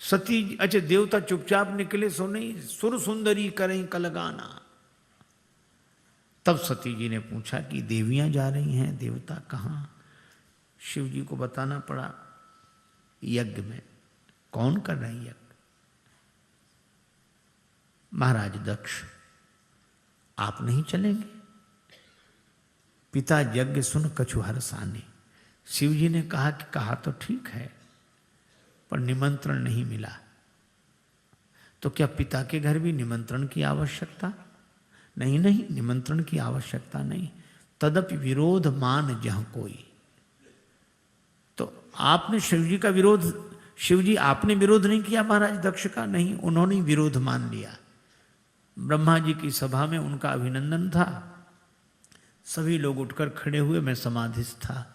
सती अच्छा देवता चुपचाप निकले सो नहीं, सुर सुंदरी करें कलगाना। तब सती जी ने पूछा कि देवियां जा रही हैं, देवता कहाँ? शिव जी को बताना पड़ा, यज्ञ में। कौन कर रहे हैं यज्ञ? महाराज दक्ष, आप नहीं चलेंगे? पिता यज्ञ सुन कछु हर्षाने। शिव जी ने कहा कि कहा तो ठीक है, पर निमंत्रण नहीं मिला। तो क्या पिता के घर भी निमंत्रण की आवश्यकता? नहीं नहीं, निमंत्रण की आवश्यकता नहीं। तदपि विरोध मान जह कोई। तो आपने शिव जी का विरोध, शिव जी आपने विरोध नहीं किया महाराज दक्ष का? नहीं, उन्होंने विरोध मान लिया। ब्रह्मा जी की सभा में उनका अभिनंदन था, सभी लोग उठकर खड़े हुए, मैं समाधिस्थ था।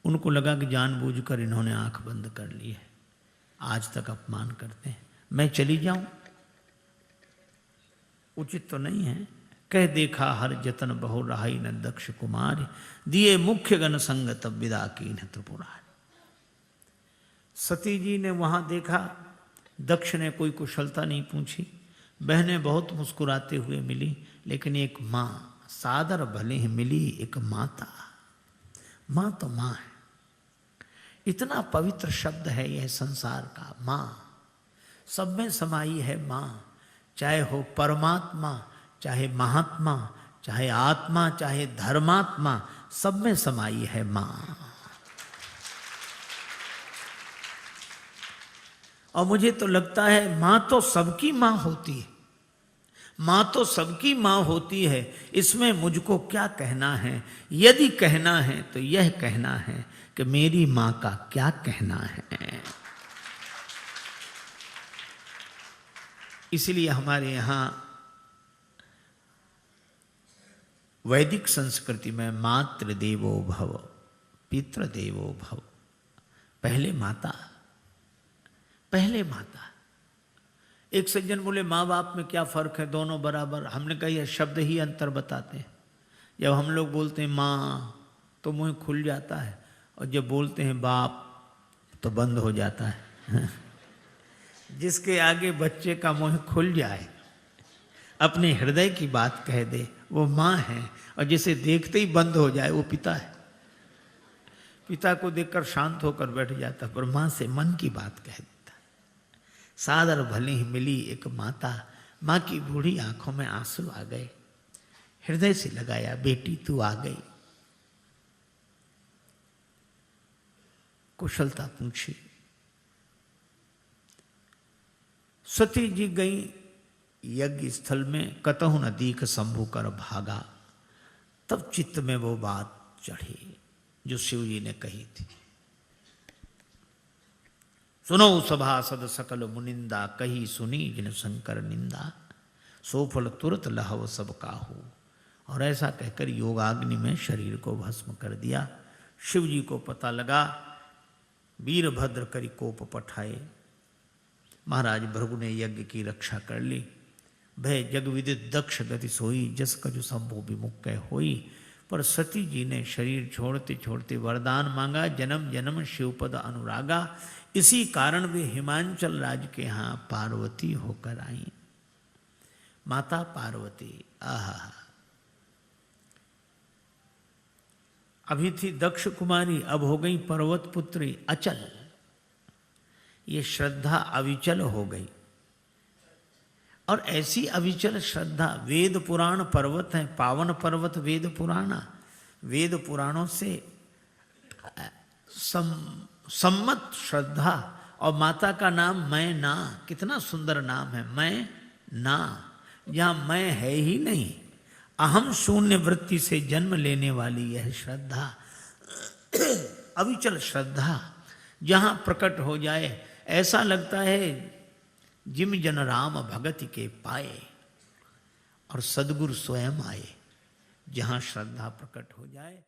उनको लगा कि जानबूझकर इन्होंने आंख बंद कर ली है, आज तक अपमान करते हैं, मैं चली जाऊं? उचित तो नहीं है। कह देखा हर जतन बहु रहाई न दक्ष कुमार, दिए मुख्य गण संग तब विदा की न त्रिपुरारी। सती जी ने वहां देखा, दक्ष ने कोई कुशलता नहीं पूछी। बहनें बहुत मुस्कुराते हुए मिली, लेकिन एक माँ सादर भले ही मिली, एक माता। माँ तो माँ है, इतना पवित्र शब्द है यह संसार का। माँ सब में समाई है माँ, चाहे हो परमात्मा, चाहे महात्मा, चाहे आत्मा, चाहे धर्मात्मा, सब में समाई है माँ। और मुझे तो लगता है माँ तो सबकी माँ होती है, माँ तो सबकी माँ होती है। इसमें मुझको क्या कहना है? यदि कहना है तो यह कहना है कि मेरी माँ का क्या कहना है। इसलिए हमारे यहाँ वैदिक संस्कृति में मातृ देवो भव, पितृ देवो भव। पहले माता, पहले माता। एक सज्जन बोले माँ बाप में क्या फर्क है, दोनों बराबर। हमने कहा यह शब्द ही अंतर बताते हैं। जब हम लोग बोलते हैं माँ तो मुंह खुल जाता है, और जब बोलते हैं बाप तो बंद हो जाता है। जिसके आगे बच्चे का मुंह खुल जाए, अपने हृदय की बात कह दे, वो माँ है। और जिसे देखते ही बंद हो जाए, वो पिता है। पिता को देखकर शांत होकर बैठ जाता, पर माँ से मन की बात कह देता। सादर भले ही मिली एक माता। माँ की बूढ़ी आंखों में आंसू आ गए, हृदय से लगाया, बेटी तू आ गई। कुशलता पूछी। सती जी गई यज्ञ स्थल में, कतहु न दीख शंभु कर भागा। तब चित्त में वो बात चढ़ी जो शिव जी ने कही थी। सुनो सभासद सकल मुनिंदा, कही सुनी जिन शंकर निंदा। सोफल तुरत लहव सब काहू। और ऐसा कहकर योगाग्नि में शरीर को भस्म कर दिया। शिव जी को पता लगा, वीरभद्र करी कोप पठाए। महाराज भृगु ने यज्ञ की रक्षा कर ली। भय जग विदित दक्ष गति सोई, जस कजु संभो विमुख कह होई। पर सती जी ने शरीर छोड़ते छोड़ते वरदान मांगा, जन्म जन्म शिवपद अनुरागा। इसी कारण वे हिमांचल राज्य के यहाँ पार्वती होकर आई। माता पार्वती, आहा। अभी थी दक्ष कुमारी, अब हो गई पर्वत पुत्री अचल। ये श्रद्धा अविचल हो गई। और ऐसी अविचल श्रद्धा, वेद पुराण पर्वत है, पावन पर्वत वेद पुराण। वेद पुराणों से सम्मत श्रद्धा। और माता का नाम मैं ना, कितना सुंदर नाम है, मैं ना। जहाँ मैं है ही नहीं, अहम शून्य वृत्ति से जन्म लेने वाली यह श्रद्धा, अविचल श्रद्धा, जहाँ प्रकट हो जाए ऐसा लगता है जिम जन राम भगति के पाए। और सदगुरु स्वयं आए। जहाँ श्रद्धा प्रकट हो जाए